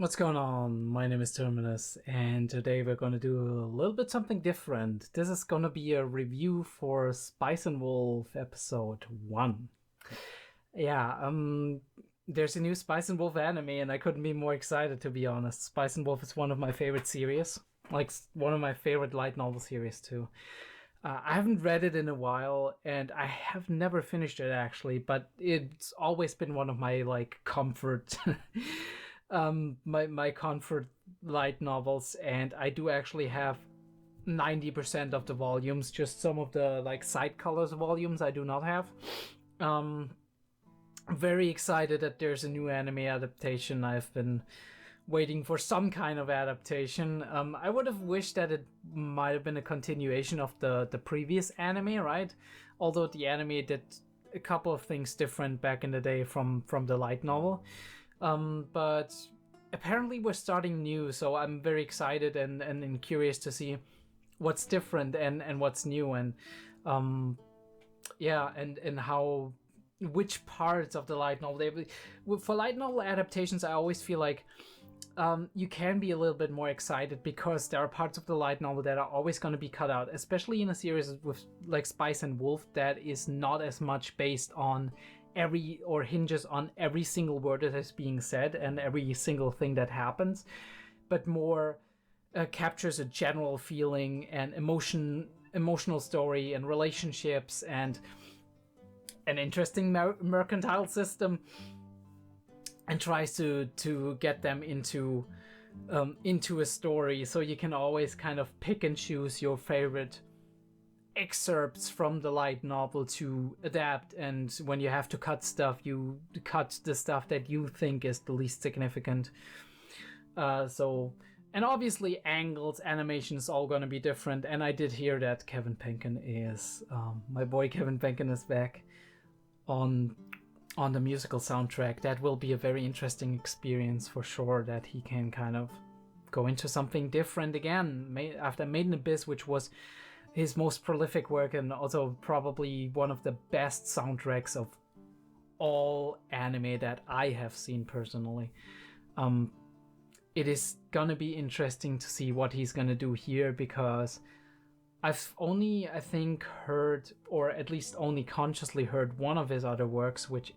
What's going on? My name is Terminus, and today we're going to do a little bit something different. This is going to be a review for Spice and Wolf episode 1. Yeah, there's a new Spice and Wolf anime, and I couldn't be more excited, to be honest. Spice and Wolf is one of my favorite series, like one of my favorite light novel series too. I haven't read it in a while, and I have never finished it actually, but it's always been one of my like comfort my comfort light novels, and I do actually have 90% of the volumes. Just some of the like side colors volumes I do not have. Very excited that there's a new anime adaptation. I've been waiting for some kind of adaptation. I would have wished that it might have been a continuation of the previous anime, right? Although the anime did a couple of things different back in the day from the light novel. But apparently we're starting new, so I'm very excited and curious to see what's different and what's new, and how which parts of the light novel for light novel adaptations. I always feel like you can be a little bit more excited because there are parts of the light novel that are always going to be cut out, especially in a series with like Spice and Wolf that is not as much based on hinges on every single word that is being said and every single thing that happens, but more captures a general feeling and emotional story and relationships and an interesting mercantile system, and tries to get them into a story, so you can always kind of pick and choose your favorite excerpts from the light novel to adapt, and when you have to cut stuff, you cut the stuff that you think is the least significant. And obviously angles, animation is all going to be different, and I did hear that Kevin Penkin is my boy Kevin Penkin is back on the musical soundtrack. That will be a very interesting experience for sure, that he can kind of go into something different again after Made in Abyss, which was his most prolific work and also probably one of the best soundtracks of all anime that I have seen personally. It is gonna be interesting to see what he's gonna do here, because I've only, I think, heard, or at least only consciously heard, one of his other works, which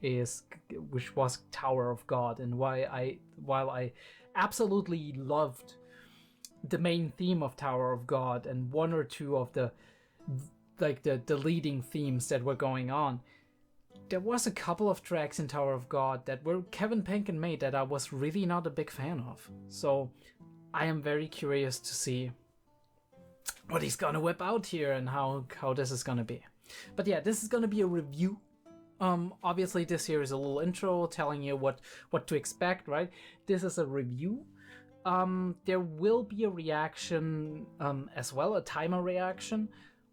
was Tower of God. And while I absolutely loved the main theme of Tower of God and one or two of the leading themes that were going on, there was a couple of tracks in Tower of God that were Kevin Penkin made that I was really not a big fan of. So I am very curious to see what he's gonna whip out here and how this is gonna be. But yeah, this is gonna be a review. Obviously this here is a little intro telling you what to expect, right? This is a review. There will be a reaction as well, a timer reaction,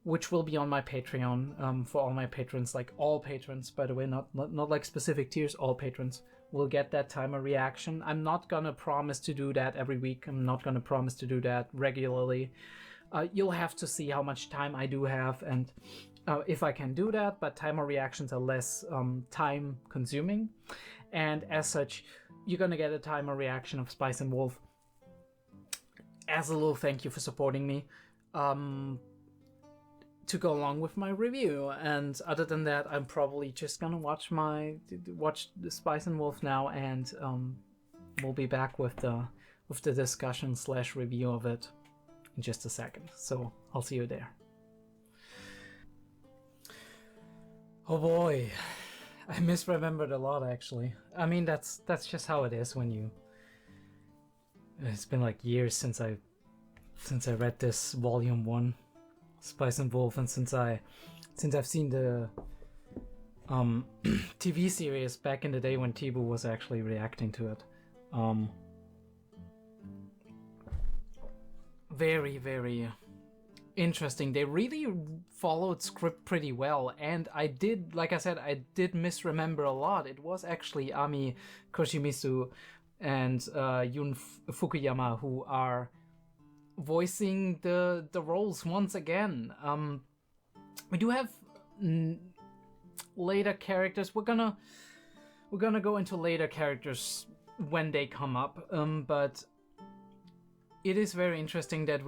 which will be on my Patreon for all my patrons, like all patrons, by the way, not like specific tiers. All patrons will get that timer reaction. I'm not gonna promise to do that every week. I'm not gonna promise to do that regularly. You'll have to see how much time I do have and if I can do that, but timer reactions are less time consuming, and as such you're gonna get a timer reaction of Spice and Wolf as a little thank you for supporting me, to go along with my review. And other than that, I'm probably just gonna watch the Spice and Wolf now, and we'll be back with the discussion / review of it in just a second. So I'll see you there. Oh boy, I misremembered a lot actually. I mean, that's just how it is when you. It's been like years since I read this volume 1, Spice and Wolf, and since I've seen the TV series back in the day when Tibu was actually reacting to it. Very, very interesting. They really followed script pretty well, and I did misremember a lot. It was actually Ami Koshimizu and Yun Fukuyama who are voicing the roles once again. We do have later characters. We're gonna go into later characters when they come up. But it is very interesting that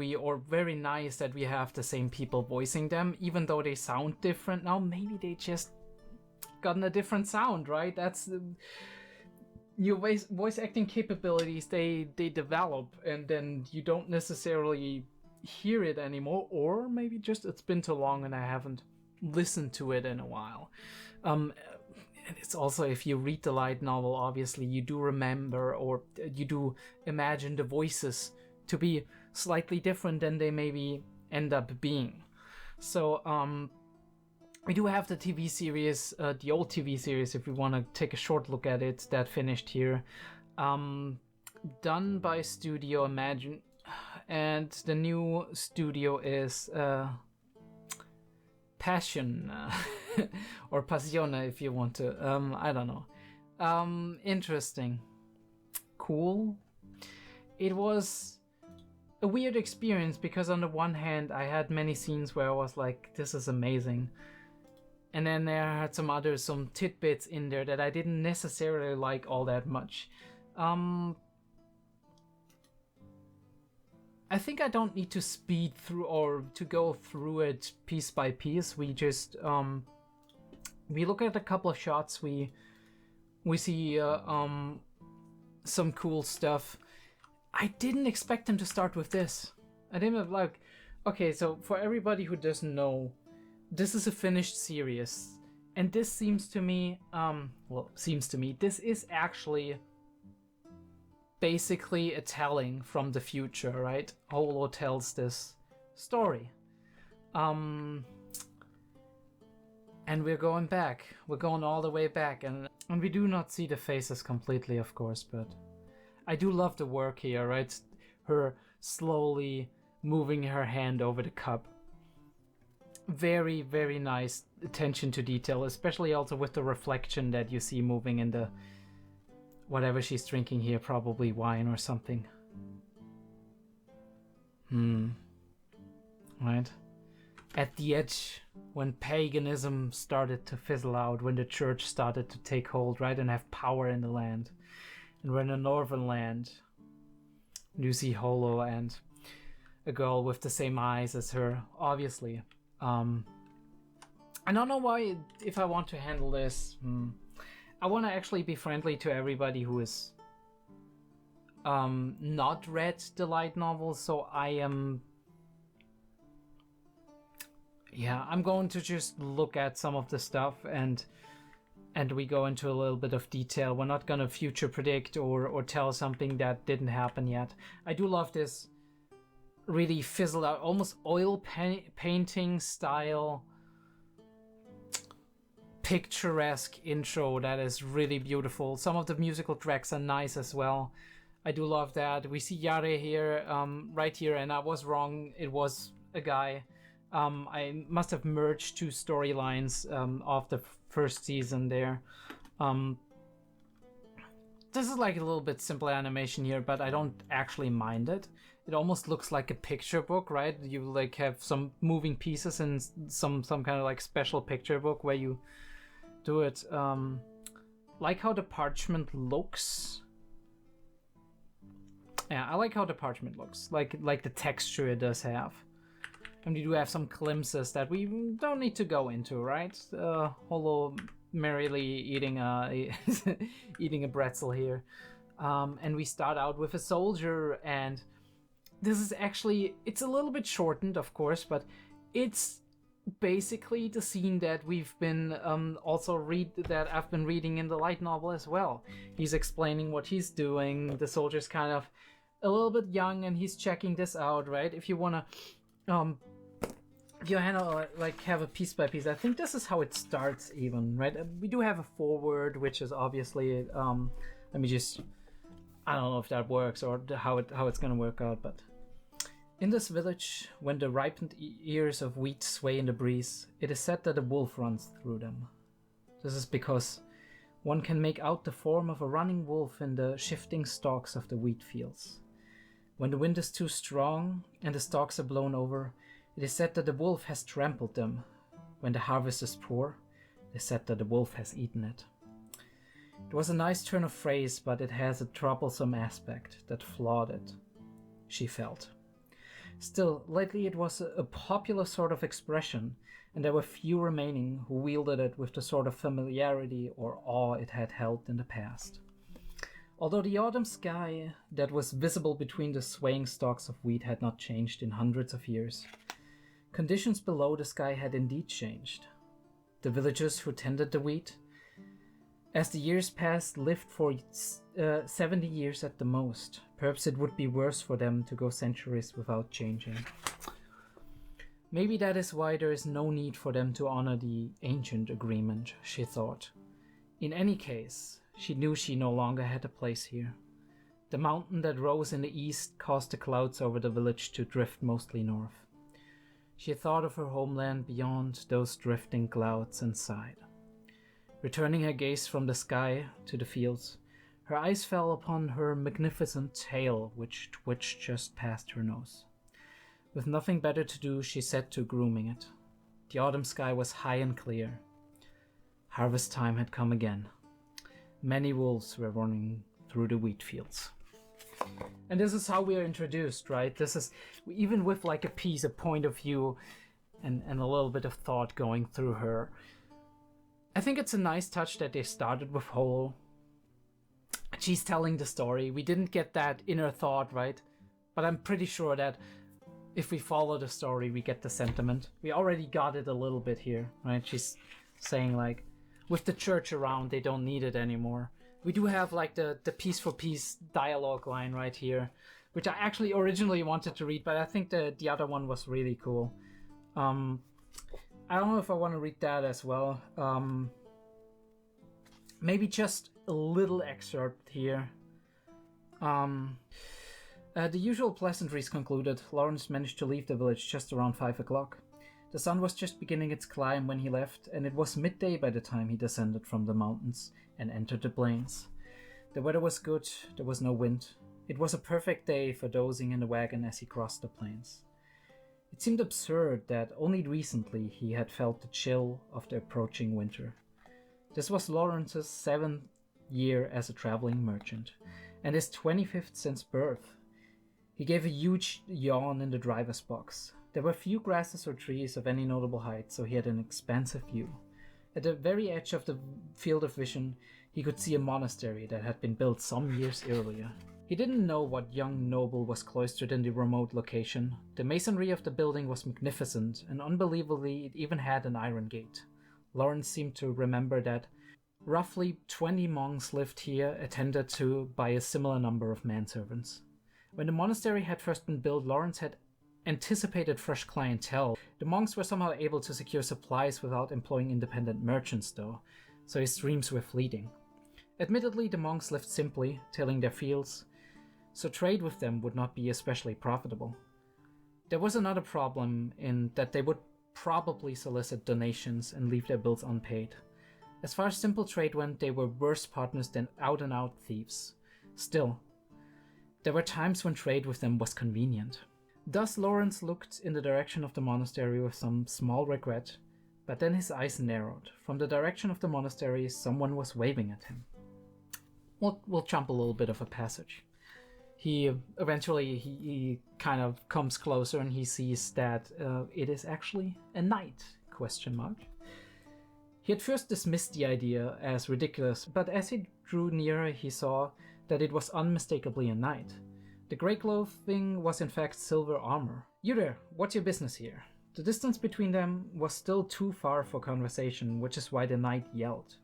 very nice that we have the same people voicing them, even though they sound different now. Maybe they just gotten a different sound, right? That's your voice acting capabilities. They develop, and then you don't necessarily hear it anymore, or maybe just it's been too long and I haven't listened to it in a while. And it's also, if you read the light novel, obviously you do remember, or you do imagine the voices to be slightly different than they maybe end up being. So we do have the TV series, the old TV series, if we want to take a short look at it, that finished here. Done by Studio Imagine, and the new studio is Passion, or Passione if you want to. I don't know. Interesting. Cool. It was a weird experience because on the one hand I had many scenes where I was like, this is amazing. And then there had some tidbits in there that I didn't necessarily like all that much. I think I don't need to speed through or to go through it piece by piece. We just we look at a couple of shots. We see some cool stuff. I didn't expect him to start with this. I didn't like. Okay, so for everybody who doesn't know, this is a finished series, and this seems to me, this is actually basically a telling from the future, right? Holo tells this story. And we're going back. We're going all the way back, and we do not see the faces completely, of course, but I do love the work here, right? Her slowly moving her hand over the cup. Very, very nice attention to detail, especially also with the reflection that you see moving in the whatever she's drinking here, probably wine or something. Right? At the edge, when paganism started to fizzle out, when the church started to take hold, right, and have power in the land. And we're in a northern land. You see Holo and a girl with the same eyes as her, obviously. I don't know why, if I want to handle this. I want to actually be friendly to everybody who is not read the light novel, so I'm going to just look at some of the stuff and we go into a little bit of detail. We're not gonna future predict or tell something that didn't happen yet. I do love this really fizzled out, almost oil painting style picturesque intro that is really beautiful. Some of the musical tracks are nice as well. I do love that. We see Yare here, right here, and I was wrong. It was a guy. I must have merged two storylines of the first season there. This is like a little bit simple animation here, but I don't actually mind it. It almost looks like a picture book, right? You like have some moving pieces and some kind of like special picture book where you do it. Like how the parchment looks. Yeah, I like how the parchment looks. Like the texture it does have. And we do have some glimpses that we don't need to go into, right? Holo merrily eating a pretzel here. And we start out with a soldier, and this is actually, it's a little bit shortened, of course, but it's basically the scene that we've been that I've been reading in the light novel as well. He's explaining what he's doing. The soldier's kind of a little bit young, and he's checking this out, right? If you want to have a piece by piece, I think this is how it starts even, right? We do have a foreword, which is obviously let me just, I don't know if that works or how it's gonna work out, but in this village, when the ripened ears of wheat sway in the breeze, it is said that a wolf runs through them. This is because one can make out the form of a running wolf in the shifting stalks of the wheat fields. When the wind is too strong and the stalks are blown over, it is said that the wolf has trampled them. When the harvest is poor, it is said that the wolf has eaten it. It was a nice turn of phrase, but it has a troublesome aspect that flawed it, she felt. Still, lately it was a popular sort of expression, and there were few remaining who wielded it with the sort of familiarity or awe it had held in the past. Although the autumn sky that was visible between the swaying stalks of wheat had not changed in hundreds of years, conditions below the sky had indeed changed. The villagers who tended the wheat, as the years passed, lived for 70 years at the most. Perhaps it would be worse for them to go centuries without changing. Maybe that is why there is no need for them to honor the ancient agreement, she thought. In any case, she knew she no longer had a place here. The mountain that rose in the east caused the clouds over the village to drift mostly north. She thought of her homeland beyond those drifting clouds and sighed. Returning her gaze from the sky to the fields, her eyes fell upon her magnificent tail, which twitched just past her nose. With nothing better to do, she set to grooming it. The autumn sky was high and clear. Harvest time had come again. Many wolves were running through the wheat fields. And this is how we are introduced, right? This is, even with like a piece, a point of view, and a little bit of thought going through her. I think it's a nice touch that they started with Holo. She's telling the story. We didn't get that inner thought, right? But I'm pretty sure that if we follow the story, we get the sentiment. We already got it a little bit here, right? She's saying like, with the church around, they don't need it anymore. We do have like the piece for piece dialogue line right here, which I actually originally wanted to read, but I think the other one was really cool. I don't know if I want to read that as well. Maybe just a little excerpt here. The usual pleasantries concluded, Lawrence managed to leave the village just around 5 o'clock. The sun was just beginning its climb when he left, and it was midday by the time he descended from the mountains and entered the plains. The weather was good, there was no wind. It was a perfect day for dozing in the wagon as he crossed the plains. It seemed absurd that only recently he had felt the chill of the approaching winter. This was Lawrence's 7th year as a traveling merchant, and his 25th since birth. He gave a huge yawn in the driver's box. There were few grasses or trees of any notable height, so he had an expansive view. At the very edge of the field of vision, he could see a monastery that had been built some years earlier. He didn't know what young noble was cloistered in the remote location. The masonry of the building was magnificent, and unbelievably it even had an iron gate. Lawrence seemed to remember that roughly 20 monks lived here, attended to by a similar number of manservants. When the monastery had first been built, Lawrence had anticipated fresh clientele. The monks were somehow able to secure supplies without employing independent merchants, though, so his dreams were fleeting. Admittedly, the monks lived simply, tilling their fields, so trade with them would not be especially profitable. There was another problem in that they would probably solicit donations and leave their bills unpaid. As far as simple trade went, they were worse partners than out-and-out thieves. Still, there were times when trade with them was convenient. Thus Lawrence looked in the direction of the monastery with some small regret, but then his eyes narrowed. From the direction of the monastery, someone was waving at him. We'll jump a little bit of a passage. He kind of comes closer and he sees that it is actually a knight, ? He at first dismissed the idea as ridiculous, but as he drew nearer he saw that it was unmistakably a knight. The grey clothing was in fact silver armor. You there, what's your business here? The distance between them was still too far for conversation, which is why the knight yelled.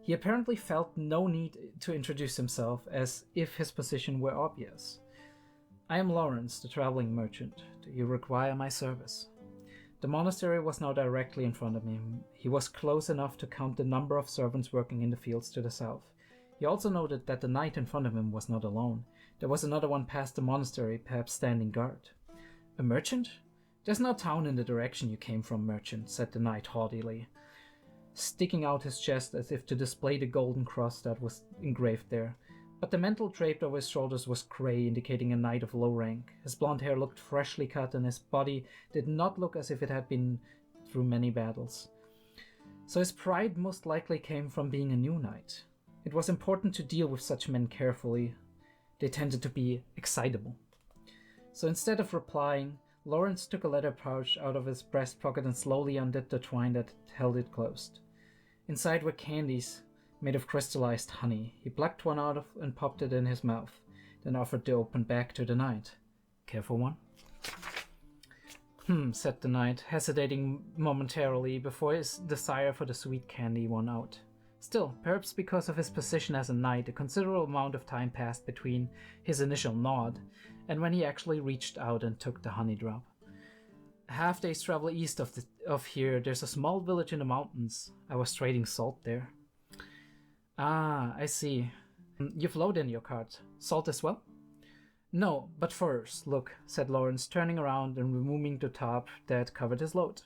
He apparently felt no need to introduce himself, as if his position were obvious. I am Lawrence, the traveling merchant. Do you require my service? The monastery was now directly in front of him. He was close enough to count the number of servants working in the fields to the south. He also noted that the knight in front of him was not alone. There was another one past the monastery, perhaps standing guard. A merchant? There's no town in the direction you came from, merchant, said the knight haughtily, sticking out his chest as if to display the golden cross that was engraved there. But the mantle draped over his shoulders was grey, indicating a knight of low rank. His blonde hair looked freshly cut, and his body did not look as if it had been through many battles. So his pride most likely came from being a new knight. It was important to deal with such men carefully. They tended to be excitable. So instead of replying, Lawrence took a letter pouch out of his breast pocket and slowly undid the twine that held it closed. Inside were candies made of crystallized honey. He plucked one out and popped it in his mouth, then offered the open bag to the knight. Care for one? Said the knight, hesitating momentarily before his desire for the sweet candy won out. Still, perhaps because of his position as a knight, a considerable amount of time passed between his initial nod and when he actually reached out and took the honey drop. A half day's travel east of here, there's a small village in the mountains. I was trading salt there. Ah, I see. You've loaded in your cart. Salt as well? No, but first, look, said Lawrence, turning around and removing the tarp that covered his load,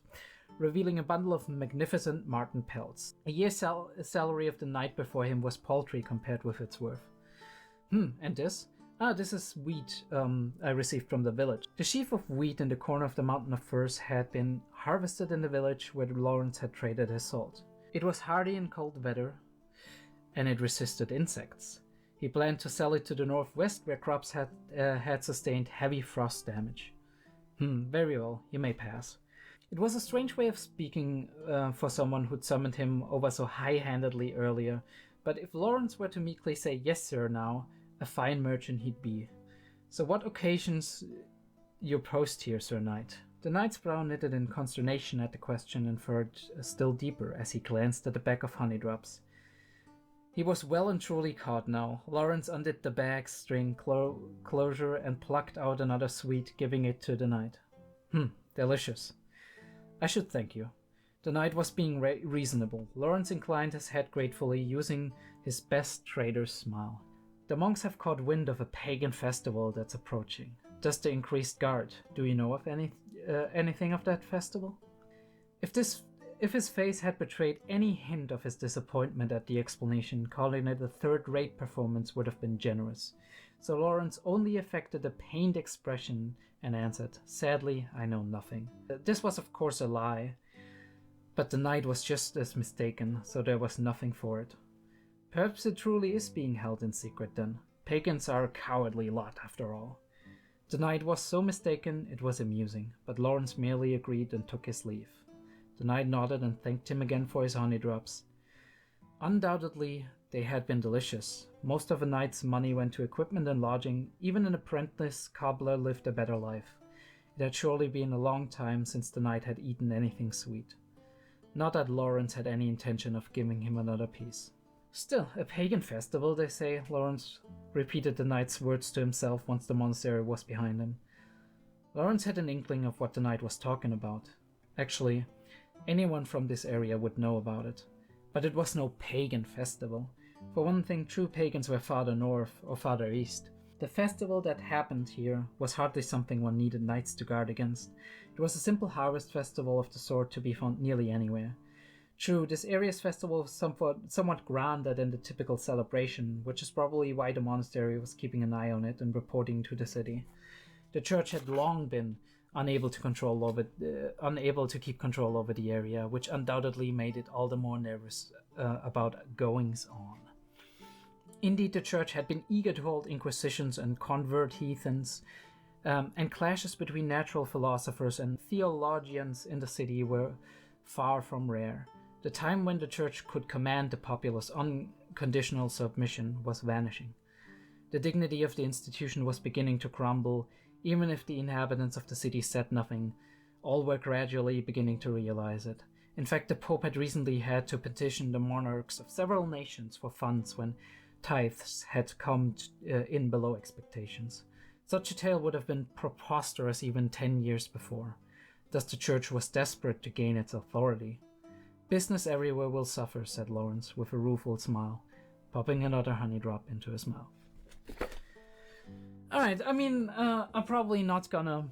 revealing a bundle of magnificent marten pelts. A year's salary of the night before him was paltry compared with its worth. And this? Ah, this is wheat I received from the village. The sheaf of wheat in the corner of the mountain of firs had been harvested in the village where Lawrence had traded his salt. It was hardy in cold weather, and it resisted insects. He planned to sell it to the northwest where crops had sustained heavy frost damage. Very well, you may pass. It was a strange way of speaking for someone who'd summoned him over so high-handedly earlier, but if Lawrence were to meekly say yes sir now, a fine merchant he'd be. So what occasions your post here, Sir Knight? The knight's brow knitted in consternation at the question and furrowed still deeper as he glanced at the bag of honey drops. He was well and truly caught now. Lawrence undid the bag's string closure and plucked out another sweet, giving it to the knight. Delicious. I should thank you. The knight was being reasonable. Lawrence inclined his head gratefully, using his best trader's smile. The monks have caught wind of a pagan festival that's approaching. Does the increased guard, do you know of anything of that festival? If his face had betrayed any hint of his disappointment at the explanation, calling it a third-rate performance would have been generous. So Lawrence only affected a pained expression and answered, "Sadly, I know nothing." This was of course a lie, but the knight was just as mistaken, so there was nothing for it. Perhaps it truly is being held in secret then. Pagans are a cowardly lot after all. The knight was so mistaken it was amusing, but Lawrence merely agreed and took his leave. The knight nodded and thanked him again for his honey drops. Undoubtedly, they had been delicious. Most of a knight's money went to equipment and lodging. Even an apprentice cobbler lived a better life. It had surely been a long time since the knight had eaten anything sweet. Not that Lawrence had any intention of giving him another piece. Still, a pagan festival, they say, Lawrence repeated the knight's words to himself once the monastery was behind him. Lawrence had an inkling of what the knight was talking about. Actually, anyone from this area would know about it. But it was no pagan festival. For one thing, true pagans were farther north or farther east. The festival that happened here was hardly something one needed knights to guard against. It was a simple harvest festival of the sort to be found nearly anywhere. True, this area's festival was somewhat grander than the typical celebration, which is probably why the monastery was keeping an eye on it and reporting to the city. The church had long been unable to keep control over the area, which undoubtedly made it all the more nervous about goings-on. Indeed, the church had been eager to hold inquisitions and convert heathens, and clashes between natural philosophers and theologians in the city were far from rare. The time when the church could command the populace unconditional submission was vanishing. The dignity of the institution was beginning to crumble. Even if the inhabitants of the city said nothing, all were gradually beginning to realize it. In fact, the Pope had recently had to petition the monarchs of several nations for funds when tithes had come in below expectations. Such a tale would have been preposterous even 10 years before. Thus the church was desperate to gain its authority. "Business everywhere will suffer," said Lawrence with a rueful smile, popping another honey drop into his mouth. Alright, I mean, I'm probably not gonna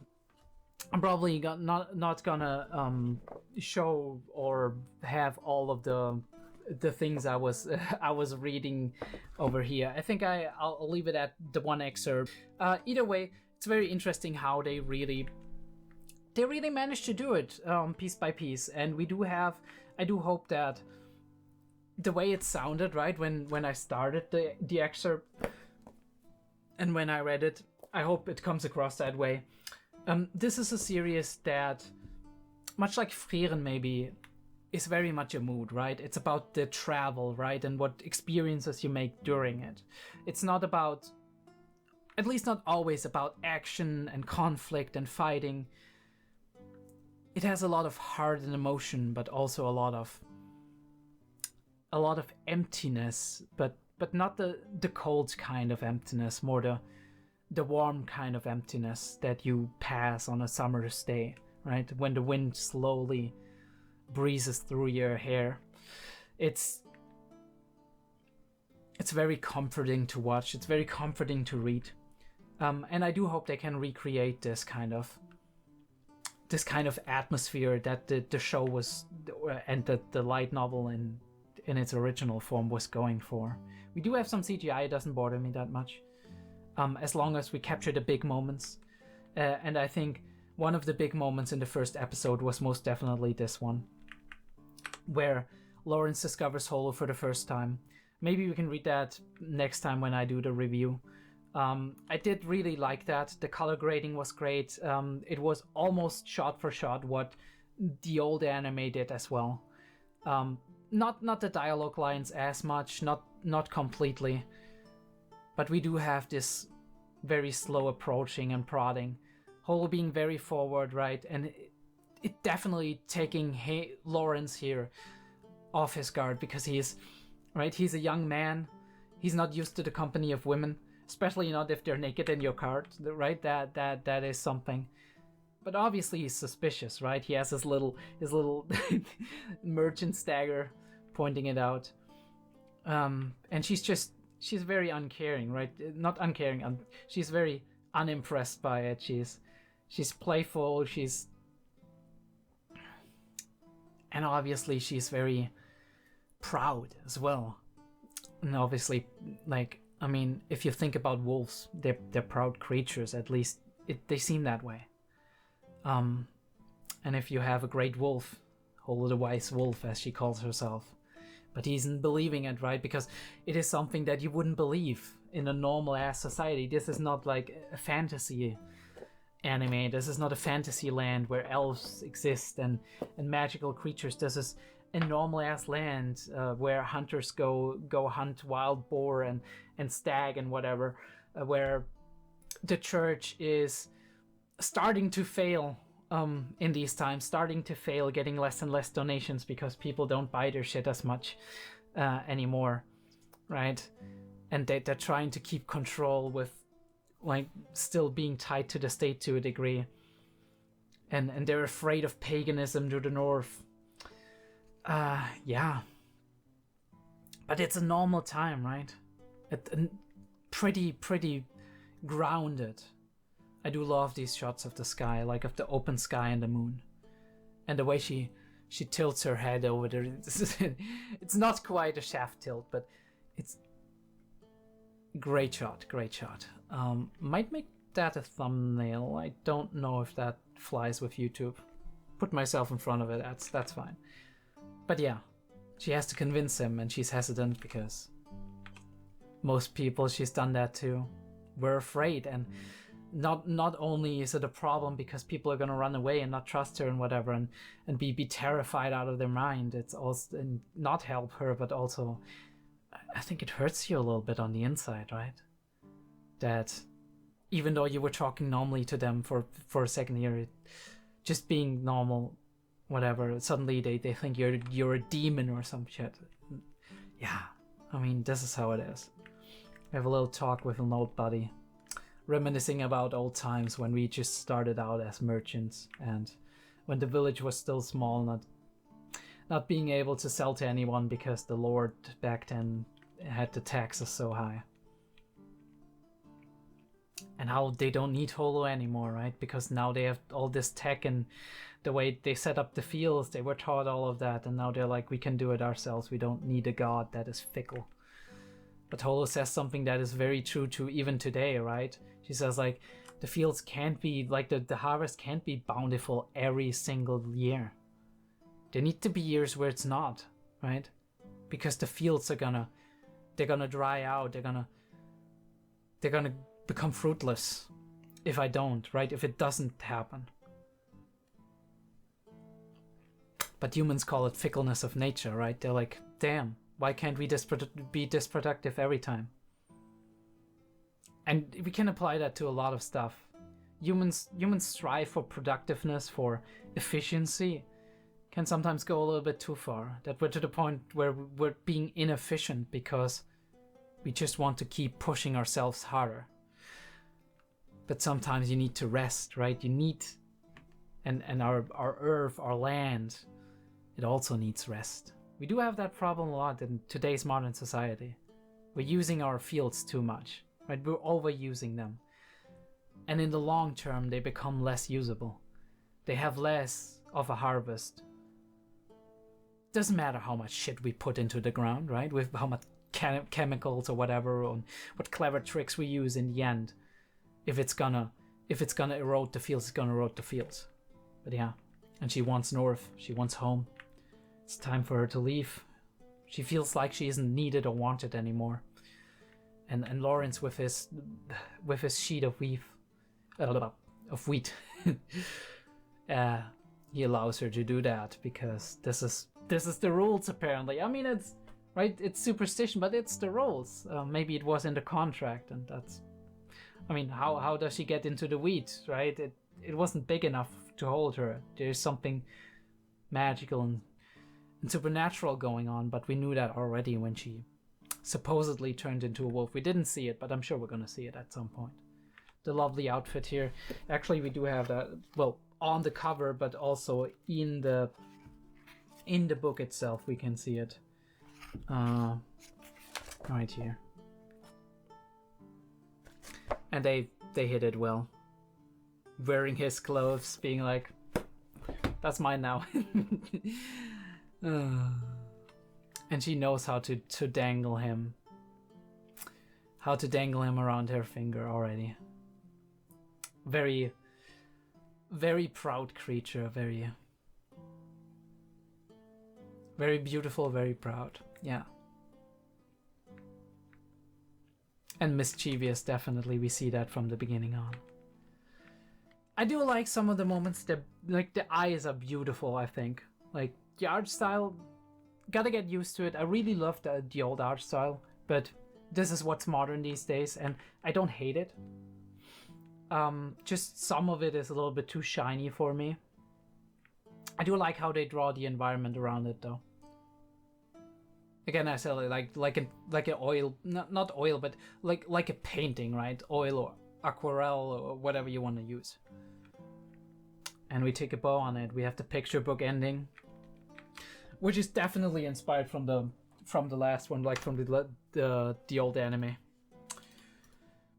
show or have all of the things I was reading over here. I think I'll leave it at the one excerpt. Either way, it's very interesting how they really managed to do it piece by piece, and I do hope that the way it sounded, right, when I started the excerpt and when I read it, I hope it comes across that way. This is a series that, much like 𝔸𝕬𝕤 maybe, is very much a mood, right? It's about the travel, right, and what experiences you make during it. It's not about, at least not always, about action and conflict and fighting. It has a lot of heart and emotion, but also a lot of emptiness, but not the cold kind of emptiness, more the warm kind of emptiness that you pass on a summer's day, right? When the wind slowly breezes through your hair. It's very comforting to watch. It's very comforting to read. And I do hope they can recreate this kind of atmosphere that the show was, and that the light novel in its original form was going for. We do have some CGI, it doesn't bother me that much, as long as we capture the big moments. And I think one of the big moments in the first episode was most definitely this one, where Lawrence discovers Holo for the first time. Maybe we can read that next time when I do the review. I did really like that. The color grading was great. It was almost shot for shot what the old anime did as well. Not the dialogue lines as much, not completely, but we do have this very slow approaching and prodding. Holo being very forward, right, and it definitely taking Lawrence here off his guard, because he's a young man. He's not used to the company of women, especially not if they're naked in your cart, right? That is something. But obviously he's suspicious, right? He has his little merchant stagger pointing it out. And she's very uncaring, right? Not uncaring, she's very unimpressed by it. She's playful, and obviously she's very proud as well. And obviously, like, I mean, if you think about wolves, they're proud creatures, at least they seem that way. And if you have a great wolf, Holo the Wise Wolf, as she calls herself, but he isn't believing it, right? Because it is something that you wouldn't believe in a normal ass society. This is not like a fantasy anime. This is not a fantasy land where elves exist and magical creatures. This is a normal ass land where hunters go hunt wild boar and stag and whatever, where the church is starting to fail in these times, getting less and less donations because people don't buy their shit as much anymore, right? And they're trying to keep control with, like, still being tied to the state to a degree, and they're afraid of paganism to the north. Yeah, but it's a normal time, right? Pretty grounded. I do love these shots of the sky, like of the open sky and the moon, and the way she tilts her head over there. It's not quite a shaft tilt, but it's great shot. Might make that a thumbnail. I don't know if that flies with YouTube. Put myself in front of it. That's fine. But yeah, she has to convince him, and she's hesitant because most people she's done that to were afraid, and not only is it a problem because people are gonna run away and not trust her and whatever, and be terrified out of their mind. It's also, and not help her, but also I think it hurts you a little bit on the inside, right? That even though you were talking normally to them for a second here, just being normal, whatever, suddenly they think you're a demon or some shit. Yeah, I mean, this is how it is. I have a little talk with an old buddy, reminiscing about old times when we just started out as merchants, and when the village was still small, not being able to sell to anyone because the lord back then had the taxes so high. And how they don't need Holo anymore, right? Because now they have all this tech, and the way they set up the fields, they were taught all of that, and now they're like, we can do it ourselves. We don't need a god that is fickle. But Holo says something that is very true to even today, right? She says, like, the fields can't be, like, the harvest can't be bountiful every single year. There need to be years where it's not, right? because the fields are gonna dry out. They're gonna become fruitless if I don't, right? If it doesn't happen. But humans call it fickleness of nature, right? They're like, damn, why can't we be this productive every time? And we can apply that to a lot of stuff. Humans strive for productiveness, for efficiency, can sometimes go a little bit too far. That we're to the point where we're being inefficient because we just want to keep pushing ourselves harder. But sometimes you need to rest, right? You need, and our earth, our land, it also needs rest. We do have that problem a lot in today's modern society. We're using our fields too much, right? We're overusing them. And in the long term, they become less usable. They have less of a harvest. Doesn't matter how much shit we put into the ground, right? With how much chemicals or whatever, or what clever tricks we use in the end. If it's gonna erode the fields, it's gonna erode the fields. But yeah, and she wants north, she wants home. It's time for her to leave. She feels like she isn't needed or wanted anymore. And Lawrence with his sheet of wheat, he allows her to do that because this is the rules apparently. I mean, it's right, it's superstition, but it's the rules. Maybe it was in the contract, and that's. I mean, how does she get into the wheat, right? It wasn't big enough to hold her. There's something magical and supernatural going on, but we knew that already when she supposedly turned into a wolf. We didn't see it, but I'm sure we're gonna see it at some point. The lovely outfit here. Actually, we do have that, well, on the cover, but also in the book itself, we can see it. Right here. And they hit it well. Wearing his clothes, being like, that's mine now. And she knows how to dangle him. How to dangle him around her finger already. Very, very proud creature. Very, very beautiful, very proud. Yeah. And mischievous, definitely. We see that from the beginning on. I do like some of the moments that, like, the eyes are beautiful, I think. Like, the art style, gotta get used to it. I really love the old art style, but this is what's modern these days, and I don't hate it. Just some of it is a little bit too shiny for me. I do like how they draw the environment around it, though. Again, I said like an oil, not oil, but like a painting, right? Oil or aquarelle or whatever you want to use. And we take a bow on it. We have the picture book ending, which is definitely inspired from the last one, like from the old anime.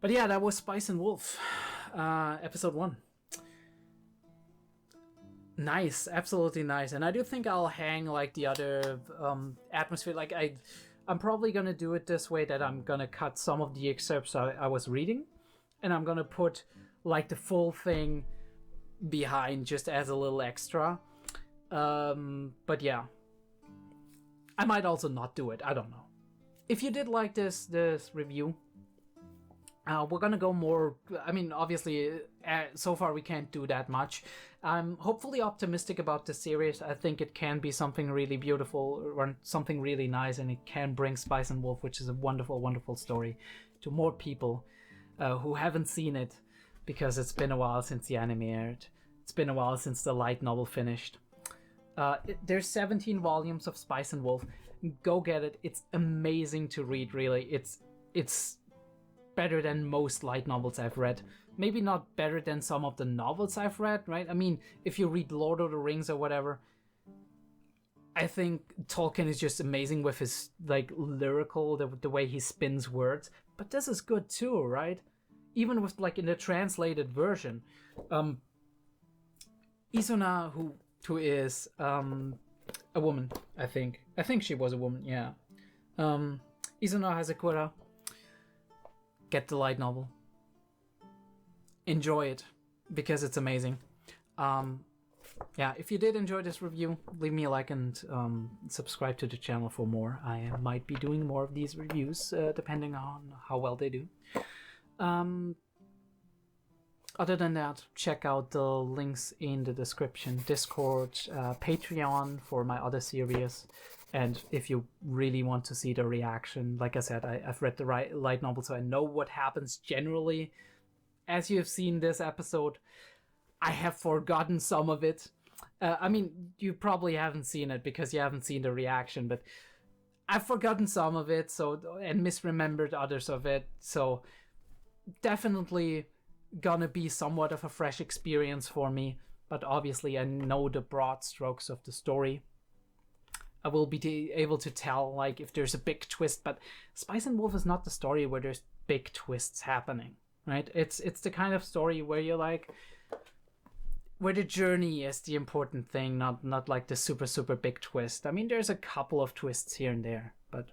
But yeah, that was Spice and Wolf, episode 1. Nice, absolutely nice. And I do think I'll hang like the other atmosphere. Like I'm probably gonna do it this way, that I'm gonna cut some of the excerpts I was reading, and I'm gonna put like the full thing behind just as a little extra. But yeah, I might also not do it. I don't know. If you did like this review, we're gonna go more. I mean, obviously, so far we can't do that much. I'm hopefully optimistic about the series. I think it can be something really beautiful or something really nice, and it can bring Spice and Wolf, which is a wonderful, wonderful story, to more people who haven't seen it, because it's been a while since the anime aired. It's been a while since the light novel finished. There's 17 volumes of Spice and Wolf. Go get it. It's amazing to read, really. It's better than most light novels I've read. Maybe not better than some of the novels I've read, right? I mean, if you read Lord of the Rings or whatever, I think Tolkien is just amazing with his like lyrical, the way he spins words. But this is good too, right? Even with like in the translated version, Izuna, who is a woman, I think she was a woman, yeah. Izuna Hazakura. Get the light novel. Enjoy it, because it's amazing. yeah, if you did enjoy this review, leave me a like and subscribe to the channel for more. I might be doing more of these reviews depending on how well they do. Other than that, check out the links in the description. Discord, Patreon for my other series. And if you really want to see the reaction, like I said, I've read the light novel, so I know what happens generally. As you have seen this episode, I have forgotten some of it. I mean, you probably haven't seen it because you haven't seen the reaction, but I've forgotten some of it, and misremembered others of it. So definitely gonna be somewhat of a fresh experience for me, but obviously I know the broad strokes of the story. I will be able to tell like if there's a big twist, but Spice and Wolf is not the story where there's big twists happening, right? It's the kind of story where you're like, where the journey is the important thing, not like the super big twist. I mean, there's a couple of twists here and there, but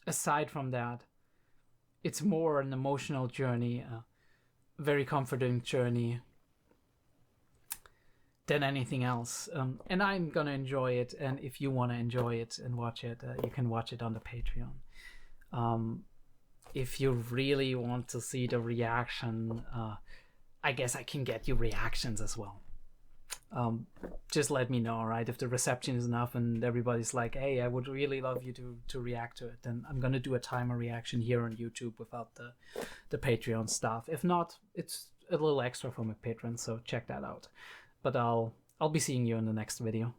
aside from that, it's more an emotional journey, very comforting journey than anything else. And I'm gonna enjoy it, and if you want to enjoy it and watch it, you can watch it on the Patreon. If you really want to see the reaction, I guess I can get you reactions as well. Just let me know, right? If the reception is enough and everybody's like, hey, I would really love you to react to it, then I'm gonna do a timer reaction here on YouTube without the Patreon stuff. If not, it's a little extra for my patrons, so check that out. But I'll be seeing you in the next video.